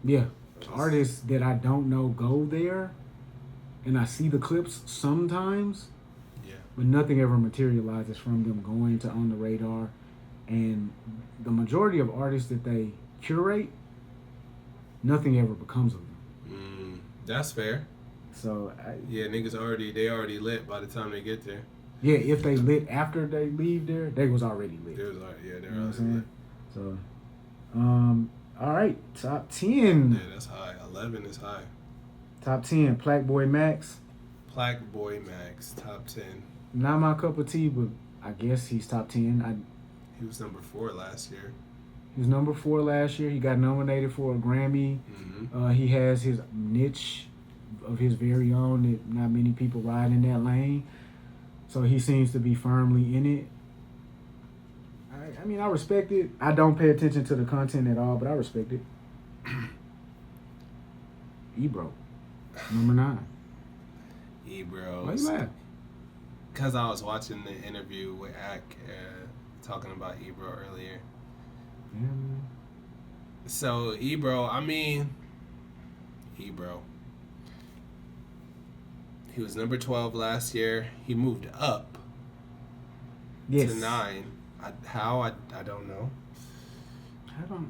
Yeah, artists that I don't know go there, and I see the clips sometimes, Yeah. but nothing ever materializes from them going to On the Radar. And the majority of artists that they curate, nothing ever becomes of them. That's fair. So Yeah, niggas already lit by the time they get there. yeah, if they lit after they leave there, they was already lit. They're already, yeah, they're You know what I'm already saying? lit. So, all right, top 10. Yeah, that's high. 11 is high. Top 10, Plaque Boy Max. Plaque Boy Max, top 10. Not my cup of tea, but I guess he's top 10. He was number 4 last year. He was number 4 last year. He got nominated for a Grammy. Mm-hmm. He has his niche of his very own that not many people ride in that lane. So he seems to be firmly in it. I mean, I respect it. I don't pay attention to the content at all, but I respect it. Ebro, number 9. Ebro. Why you laugh? Because I was watching the interview with Ak talking about Ebro earlier. Yeah, man. So, Ebro, he was number 12 last year. He moved up Yes. to 9. I don't know.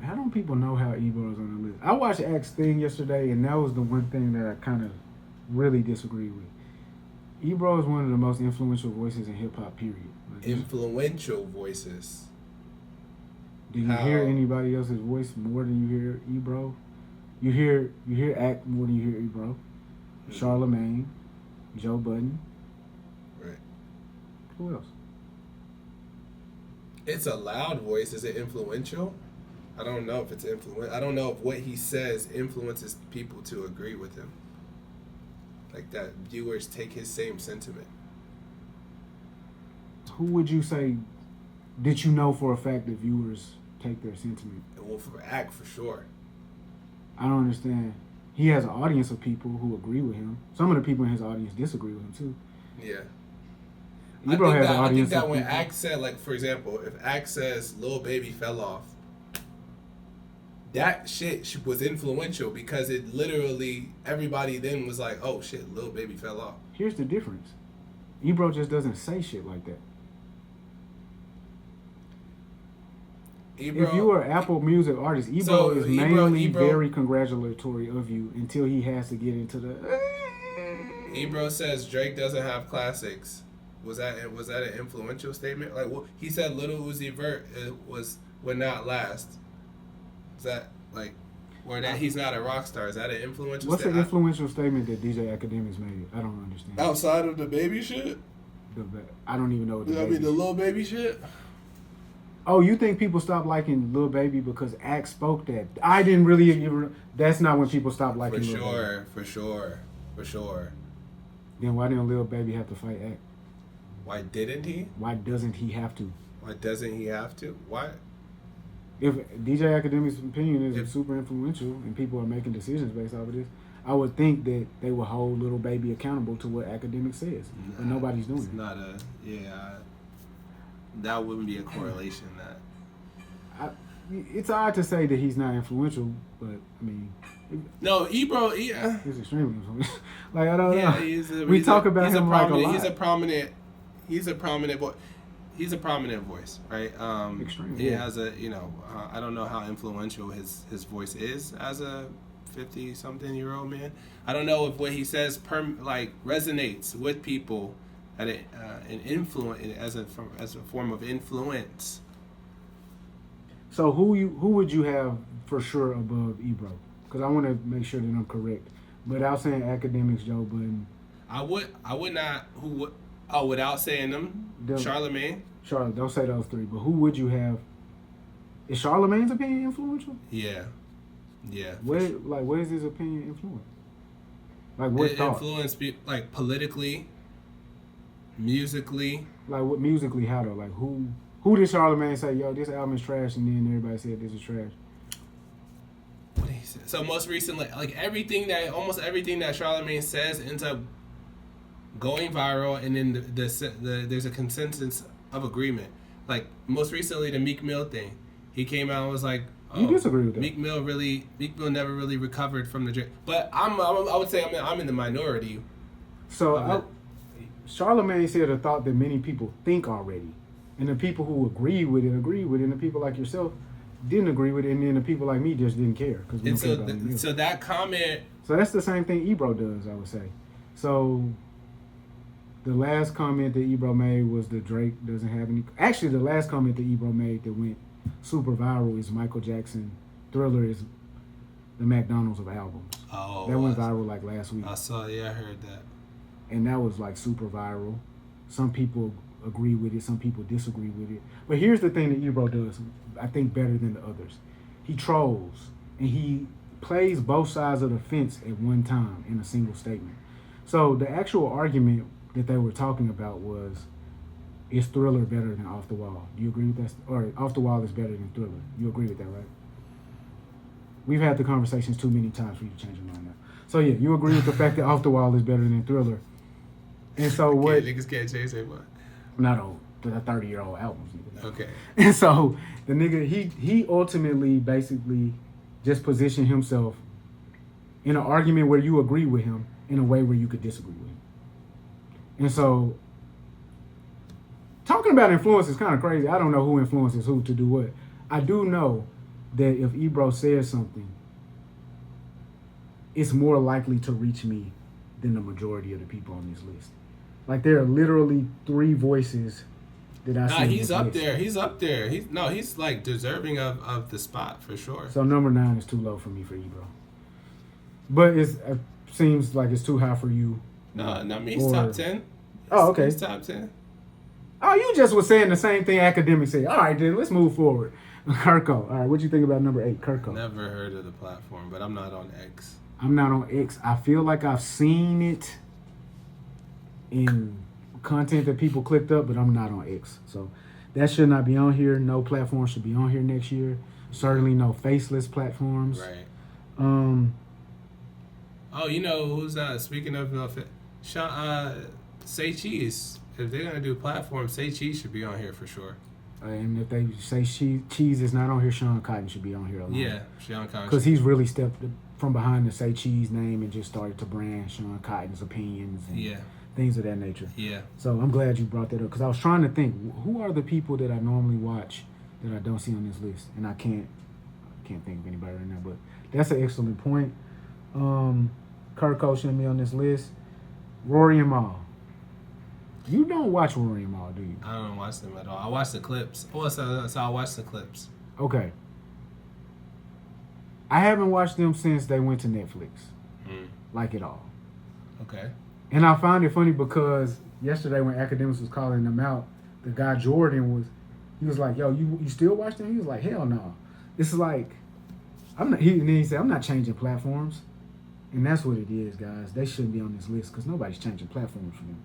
How don't people know how Ebro's on the list? I watched X thing yesterday, and that was the one thing that I kind of really disagree with. Ebro is one of the most influential voices in hip hop. Period. Like, Influential voices. do you hear anybody else's voice more than you hear Ebro? You hear Act more than you hear Ebro. Charlemagne, Joe Budden. Right. Who else? It's a loud voice. Is it influential? I don't know if it's I don't know if what he says influences people to agree with him. Like that viewers take his same sentiment. Who would you say? Did you know for a fact that viewers take their sentiment? Well, for Act, for sure. I don't understand. He has an audience of people who agree with him. Some of the people in his audience disagree with him too. Yeah. Ebro has an I think audience that of when people. Act said, like, for example, if Act says Lil Baby fell off, that shit was influential because it literally, everybody then was like, oh shit, Lil Baby fell off. Here's the difference. Ebro just doesn't say shit like that. Ebro, if you are an Apple Music artist, Ebro is mainly very congratulatory of you until he has to get into the. Ebro says Drake doesn't have classics. Was that an influential statement? Like, well, he said Lil Uzi Vert would not last. Is that like, or that he's not a rock star? Is that an influential? What's an influential statement that DJ Akademiks made? I don't understand. Outside of the baby shit. I don't even know what the Lil Baby shit. Oh, you think people stopped liking Lil Baby because Act spoke that? I didn't really even. That's not when people stopped liking Lil Baby. For sure. Then why didn't Lil Baby have to fight Act? Why didn't he? Why doesn't he have to? Why doesn't he have to? Why? If DJ Akademiks' opinion is super influential and people are making decisions based off of this, I would think that they would hold Lil Baby accountable to what Akademiks says. But nobody's doing it. Not a, that wouldn't be a correlation. It's odd to say that he's not influential, but I mean... No, Ebro, yeah. He's extremely influential. Like, I don't know. We talk about him like a lot. He's a prominent voice, right? Extremely. He has a, I don't know how influential his voice is as a 50-something-year-old man. I don't know if what he says resonates with people at an influence as a form of influence. So who would you have for sure above Ebro? Because I want to make sure that I'm correct. Without saying Akademiks, Joe Budden. I would not. Without saying them, Charlemagne. Don't say those three. But who would you have? Is Charlemagne's opinion influential? Yeah. What is his opinion influence? Like what thought? Influence, like politically, musically. Like what musically? How though? Like who did Charlemagne say? Yo, this album is trash, and then everybody said this is trash. What did he say? So most recently, like almost everything that Charlemagne says ends up going viral, and then there's a consensus of agreement. Like most recently, the Meek Mill thing, he came out and was like, You disagree with that? Meek Mill never really recovered from the Drake. But I would say I'm in the minority. So Charlamagne said a thought that many people think already, and the people who agree with it, and the people like yourself didn't agree with it, and then the people like me just didn't care because we don't care about it. So that comment. So that's the same thing Ebro does, I would say. So the last comment that Ebro made was that Drake doesn't have any. Actually, the last comment that Ebro made that went super viral is Michael Jackson. Thriller is the McDonald's of albums. Oh, that went viral like last week. I saw. Yeah, I heard that. And that was like super viral. Some people agree with it. Some people disagree with it. But here's the thing that Ebro does, I think, better than the others. He trolls and he plays both sides of the fence at one time in a single statement. So the actual argument that they were talking about was, is Thriller better than Off the Wall? Do you agree with that? Or Off the Wall is better than Thriller? You agree with that, right? We've had the conversations too many times for you to change your mind now. So yeah, you agree with the fact that Off the Wall is better than Thriller. And so what? Niggas can't change their mind. Not old. The 30-year-old albums. Okay. And so the nigga, he ultimately basically just positioned himself in an argument where you agree with him in a way where you could disagree with him. And so talking about influence is kind of crazy. I don't know who influences who to do what. I do know that if Ebro says something, it's more likely to reach me than the majority of the people on this list. Like, there are literally 3 voices that I see. Nah, he's up there. He's up there. He's like deserving of the spot for sure. So number 9 is too low for me for Ebro. But it seems like it's too high for you. No, not me. He's top 10. Oh, okay. He's top 10. Oh, you just was saying the same thing Akademiks said. All right, then let's move forward. Kirko. All right, what you think about number 8, Kirko? Never heard of the platform, but I'm not on X. I'm not on X. I feel like I've seen it in content that people clicked up, but I'm not on X. So that should not be on here. No platform should be on here next year. Certainly no faceless platforms. Right. Oh, you know who's speaking of Say Cheese. If they're gonna do platforms, Say Cheese should be on here for sure. And if they say Cheese is not on here, Sean Cotton should be on here alone. Yeah, Sean Cotton. Because he's really stepped from behind the Say Cheese name and just started to brand Sean Cotton's opinions and things of that nature. Yeah. So I'm glad you brought that up because I was trying to think, who are the people that I normally watch that I don't see on this list, and I can't think of anybody right now. But that's an excellent point. Kirko shouldn't be on this list. Rory and Mal. You don't watch Rory and Mal, do you? I don't watch them at all. I watch the clips. Oh, so I watch the clips. Okay. I haven't watched them since they went to Netflix. Like at all. Okay. And I found it funny because yesterday when Akademiks was calling them out, the guy Jordan was like, yo, you still watch them? He was like, hell no. It's like, and then he said, I'm not changing platforms. And that's what it is, guys. They shouldn't be on this list because nobody's changing platforms for them.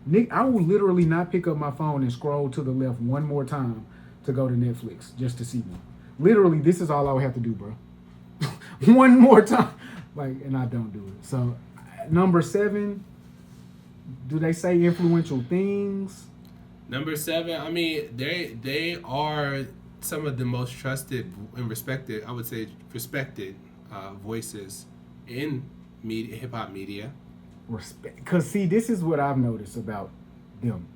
Nick, I will literally not pick up my phone and scroll to the left one more time to go to Netflix just to see them. Literally, this is all I would have to do, bro. One more time. And I don't do it. So, number 7, do they say influential things? Number 7, I mean, they are some of the most trusted and respected, I would say, respected voices in media, hip-hop media. Respect. Because, see, this is what I've noticed about them.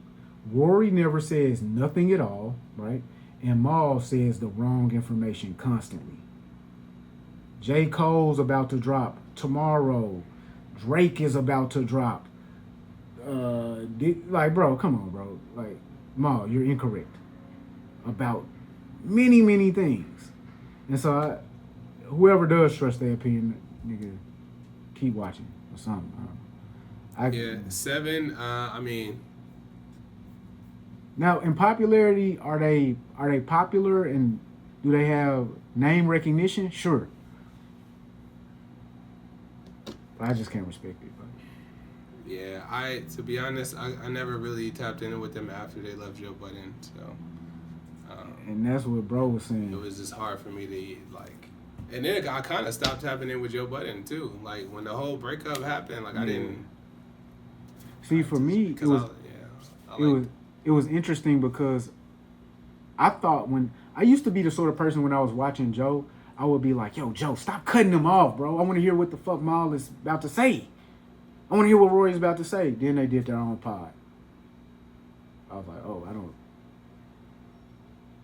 Rory never says nothing at all, right? And Mal says the wrong information constantly. J. Cole's about to drop tomorrow. Drake is about to drop. Bro, come on, bro. Mal, you're incorrect about many, many things. And so, whoever does trust their opinion, nigga, keep watching or something. 7. I mean, now in popularity, are they popular and do they have name recognition? Sure, but I just can't respect it. Yeah, to be honest, I never really tapped in with them after they left Joe Budden. So, and that's what bro was saying. It was just hard for me to and then I kind of stopped tapping in with Joe Budden too. Like when the whole breakup happened, I didn't. See, for me, it was interesting because I thought when I used to be the sort of person when I was watching Joe, I would be like, yo, Joe, stop cutting him off, bro. I want to hear what the fuck Maul is about to say. I want to hear what Roy is about to say. Then they did their own pod. I was like, oh,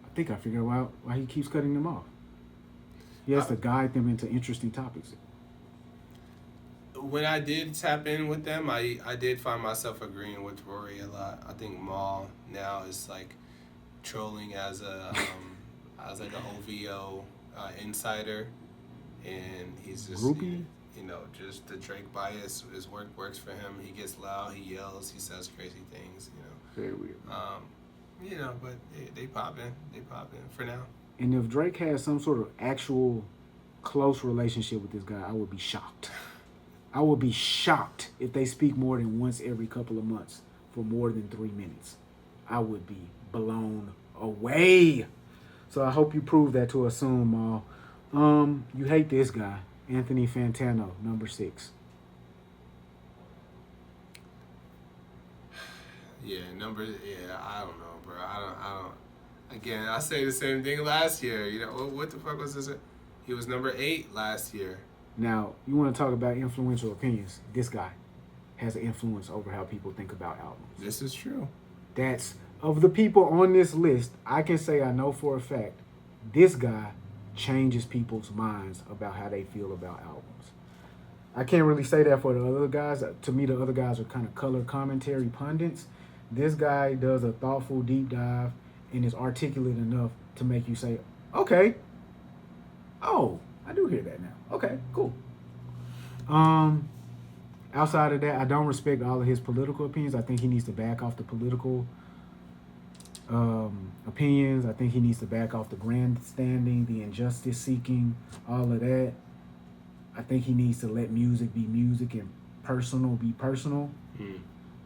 I think I figured out why he keeps cutting them off. He has to guide them into interesting topics. When I did tap in with them, I did find myself agreeing with Rory a lot. I think Maul now is like trolling as a as like an OVO insider, and he's just Groupie? Just the Drake bias. His work works for him. He gets loud, he yells, he says crazy things. Very weird. But they popping for now. And if Drake has some sort of actual close relationship with this guy, I would be shocked. I would be shocked if they speak more than once every couple of months for more than 3 minutes. I would be blown away. So I hope you prove that to us soon, Maul. You hate this guy, Anthony Fantano, number 6. Yeah, I don't know, bro. I don't. Again, I say the same thing last year. What the fuck was this? He was number 8 last year. Now, you want to talk about influential opinions. This guy has an influence over how people think about albums. This is true. That's, of the people on this list, I can say I know for a fact, this guy changes people's minds about how they feel about albums. I can't really say that for the other guys. To me, the other guys are kind of color commentary pundits. This guy does a thoughtful deep dive and is articulate enough to make you say, okay, oh, I do hear that now. Okay, cool. Outside of that, I don't respect all of his political opinions. I think he needs to back off the political opinions. I think he needs to back off the grandstanding, the injustice seeking, all of that. I think he needs to let music be music and personal be personal.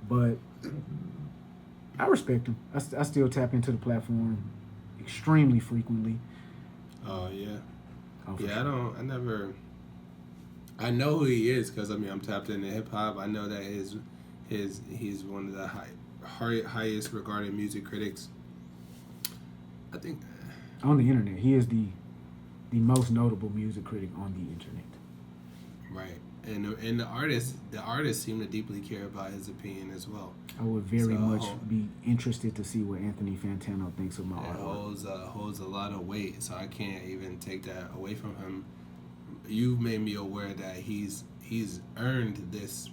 But I respect him. I still tap into the platform extremely frequently. Oh, yeah. Oh, yeah, sure. I know who he is because, I'm tapped into hip-hop. I know that he's one of the highest regarded music critics. I think... On the internet. He is the most notable music critic on the internet. Right. And the artists seem to deeply care about his opinion as well. I would very much be interested to see what Anthony Fantano thinks of my art. It holds a lot of weight, so I can't even take that away from him. You've made me aware that he's earned this,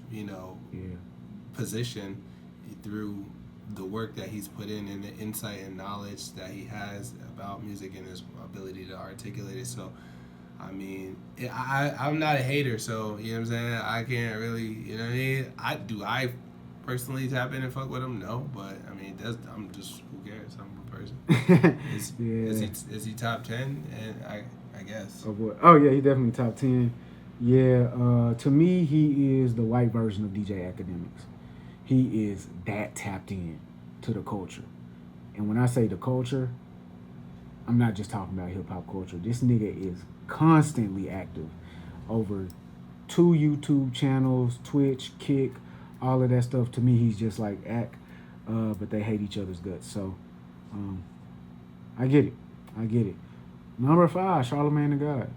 position through the work that he's put in and the insight and knowledge that he has about music and his ability to articulate it. So, I'm not a hater, so, you know what I'm saying? I can't really, you know what I mean? Do I personally tap in and fuck with him? No, but, I'm just, who cares? I'm a person. Is he top 10? And I guess. Oh, yeah, he definitely top 10. Yeah, to me, he is the white version of DJ Akademiks. He is that tapped in to the culture. And when I say the culture, I'm not just talking about hip-hop culture. This nigga is constantly active over 2 YouTube channels, Twitch, Kick, all of that stuff. To me, he's just like Ak, but they hate each other's guts. So, I get it. Number 5, Charlamagne the God.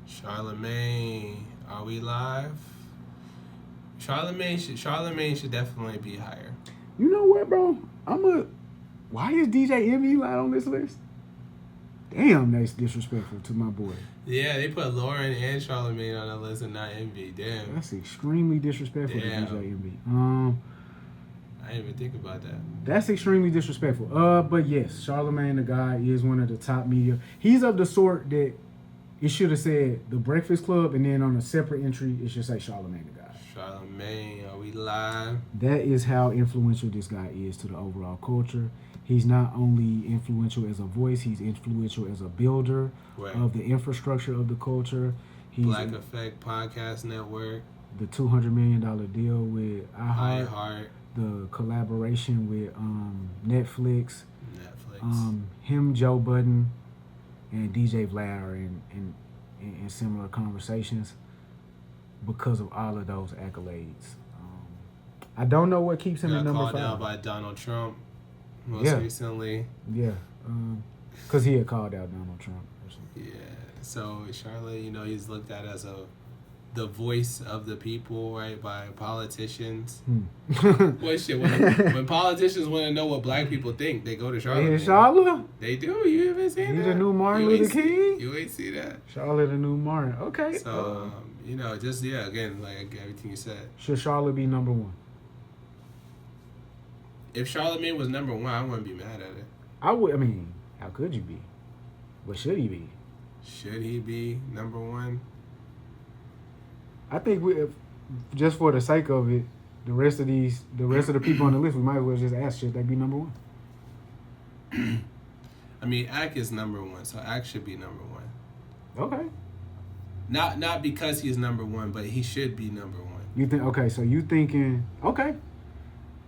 Charlamagne, are we live? Charlamagne should definitely be higher. You know what, bro? Why is DJ Envy not on this list? Damn, that's disrespectful to my boy. Yeah, they put Lauren and Charlamagne on the list and not Envy. Damn. That's extremely disrespectful to DJ Envy. I didn't even think about that. That's extremely disrespectful. But yes, Charlamagne the God is one of the top media. He's of the sort that it should have said The Breakfast Club, and then on a separate entry, it should say Charlamagne the God. Charlamagne, are we live? That is how influential this guy is to the overall culture. He's not only influential as a voice, he's influential as a builder of the infrastructure of the culture. He's Black Effect Podcast Network. The $200 million deal with iHeart. The collaboration with Netflix. Him, Joe Budden, and DJ Vlad are in similar conversations because of all of those accolades. I don't know what keeps him at number 5. Got called out by Donald Trump recently. Yeah, because he had called out Donald Trump. Yeah. So Charlotte, he's looked at as the voice of the people, right, by politicians. What shit? When politicians want to know what black people think, they go to Charlotte. Charlotte? They do. You haven't seen that? He the new Martin Luther King? You ain't see that. Charlotte the new Martin. Okay. So, again, like everything you said. Should Charlotte be number one? If Charlamagne was number one, I wouldn't be mad at it. I would. I mean, how could you be? What should he be? Should he be number one? I think just for the sake of it, the rest of the people on the list, we might as well just ask, should they be number one? I mean, Ak is number one, so Ak should be number one. Okay. Not because he's number one, but he should be number one. You think? Okay, so you thinking? Okay.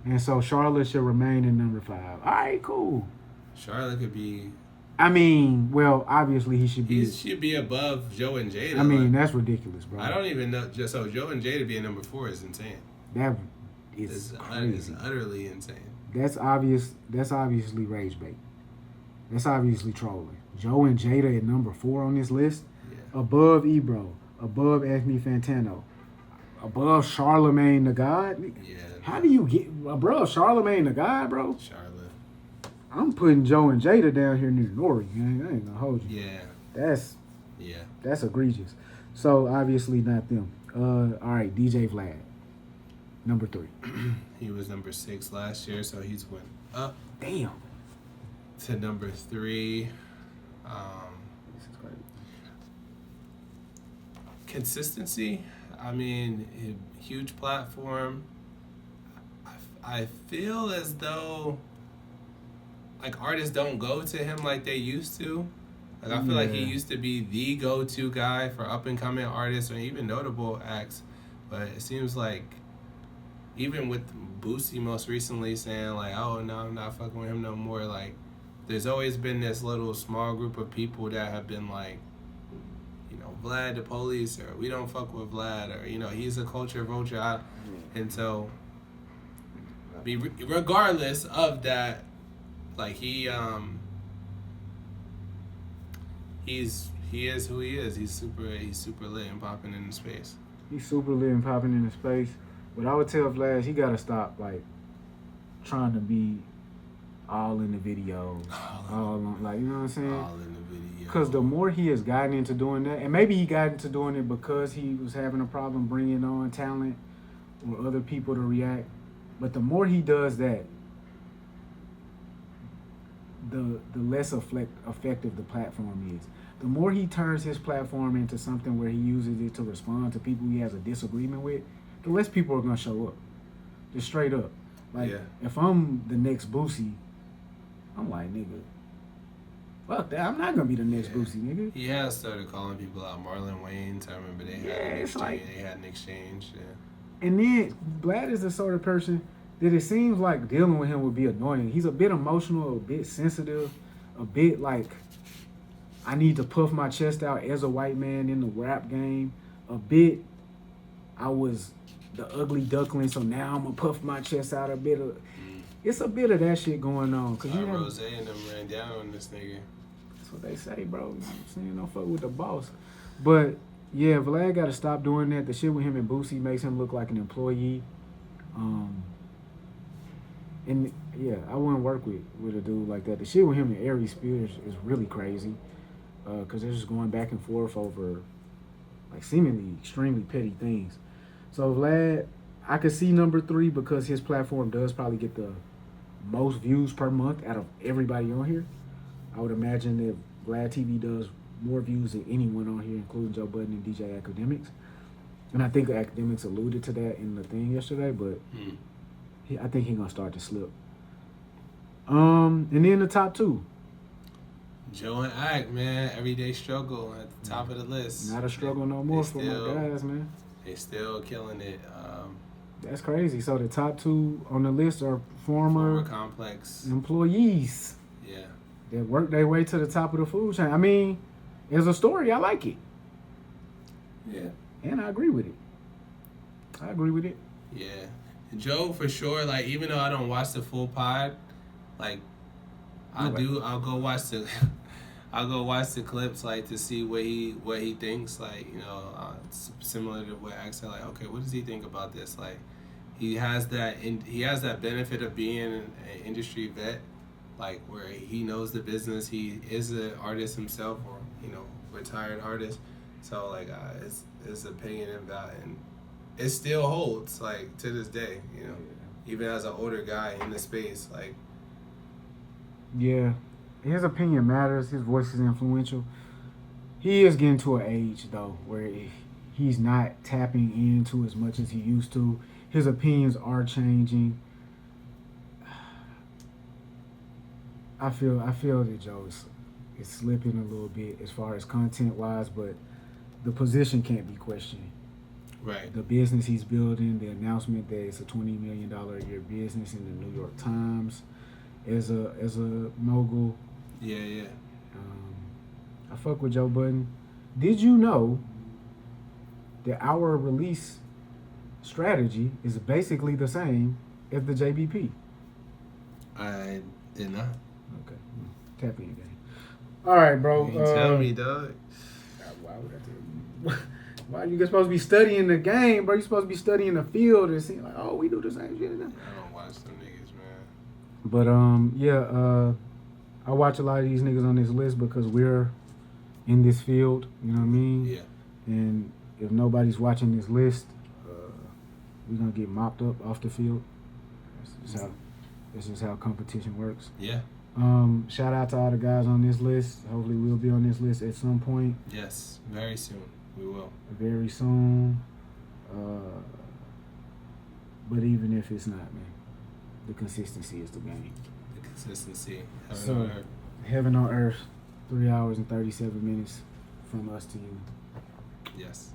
And so Charlotte should remain in number 5. All right, cool. Charlotte could be. I mean, well, obviously he should be. He should be above Joe and Jada. I mean, that's ridiculous, bro. I don't even know. So Joe and Jada being number 4 is insane. That is crazy. It's utterly insane. That's obvious. That's obviously rage bait. That's obviously trolling. Joe and Jada at number 4 on this list, above Ebro, above Anthony Fantano, above Charlamagne the God. Yeah. How do you get above Charlamagne the God, bro? Charlotte. I'm putting Joe and Jada down here near Nori. I ain't gonna hold you. Yeah. That's egregious. So obviously not them. All right, DJ Vlad, number 3. He was number 6 last year, so he's went up. Damn. To number 3. This is crazy. Consistency. I mean, huge platform. I feel as though like artists don't go to him like they used to. Like I feel like he used to be the go-to guy for up-and-coming artists or even notable acts. But it seems like even with Boosie most recently saying like, oh no, I'm not fucking with him no more, like there's always been this little small group of people that have been like, Vlad the police, or we don't fuck with Vlad, or he's a culture vulture. And so I mean, regardless of that, like he is who he is. He's super lit and popping in the space. He's super lit and popping in the space. But I would tell Vlad, he gotta stop like trying to be all in the videos, all on, like, you know what I'm saying? All in the video. Because the more he has gotten into doing that, and maybe he got into doing it because he was having a problem bringing on talent or other people to react, but the more he does that, the less effective the platform is. The more he turns his platform into something where he uses it to respond to people he has a disagreement with, the less people are going to show up. Just straight up. Like, if I'm the next Boosie, I'm like, nigga, fuck that. I'm not going to be the next Boosie, nigga. He has started calling people out. Marlon Wayans, I remember they had an exchange. Yeah. And then Vlad is the sort of person that it seems like dealing with him would be annoying. He's a bit emotional, a bit sensitive, a bit like, I need to puff my chest out as a white man in the rap game. A bit, I was the ugly duckling, so now I'm going to puff my chest out a bit of... It's a bit of that shit going on. Cause Rose and them ran down on this nigga. That's what they say, bro. You know what I'm saying? Don't fuck with the boss. But, yeah, Vlad got to stop doing that. The shit with him and Boosie makes him look like an employee. And, yeah, I wouldn't work with a dude like that. The shit with him and Aries Spears is really crazy. Because they're just going back and forth over, like, seemingly extremely petty things. So, Vlad, I could see number 3 because his platform does probably get the most views per month out of everybody on here. I would imagine that Vlad TV does more views than anyone on here, including Joe Budden and DJ Akademiks. And I think Akademiks alluded to that in the thing yesterday, but I think he's going to start to slip. And then the top 2. Joe and Ak, man, everyday struggle at the top of the list. Not a struggle no more for my guys, man. They still killing it. That's crazy. So the top 2 on the list are former Complex employees. Yeah. That worked their way to the top of the food chain. I mean, as a story, I like it. Yeah. And I agree with it. Yeah. Joe, for sure, like, even though I don't watch the full pod, like, I'll go watch the I'll go watch the clips like to see what he thinks. Like similar to what X said. Like, okay, what does he think about this? Like, he has that benefit of being an industry vet, like where he knows the business. He is an artist himself, or retired artist. So like his opinion about and it still holds like to this day. Even as an older guy in the space, like. Yeah, his opinion matters. His voice is influential. He is getting to an age though where he's not tapping into as much as he used to. His opinions are changing. I feel that Joe is slipping a little bit as far as content wise, but the position can't be questioned. Right. The business he's building, the announcement that it's a $20 million a year business in the New York Times, as a mogul. Yeah. I fuck with Joe Budden. Did you know that our release strategy is basically the same as the JBP? I did not. Okay. Tap in, gang. All right, bro. You tell me, dog. Why would I tell you? Why you supposed to be studying the game, bro? You supposed to be studying the field and seeing like, oh, we do the same shit. I don't watch them niggas, man. But I watch a lot of these niggas on this list because we're in this field. You know what I mean? Yeah. And if nobody's watching this list, we're gonna get mopped up off the field. This is how competition works. Yeah. Shout out to all the guys on this list. Hopefully we'll be on this list at some point. Yes, very soon. We will. Very soon. But even if it's not, man, the consistency is the game. The consistency. Heaven on earth, 3 hours and 37 minutes from us to you. Yes.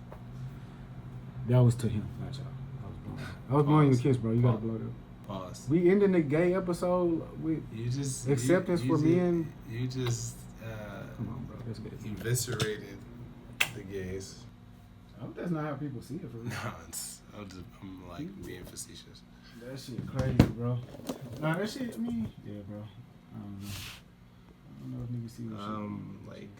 That was to him, not y'all. I was blowing you a kiss, bro. You gotta blow it up. Pause. We ending the gay episode with acceptance for men. You just come on, bro. That's good. Eviscerated the gays. I hope that's not how people see it for real. No, I'm like being facetious. That shit crazy, bro. Nah, that shit. I mean, yeah, bro. I don't know if niggas see that shit. Like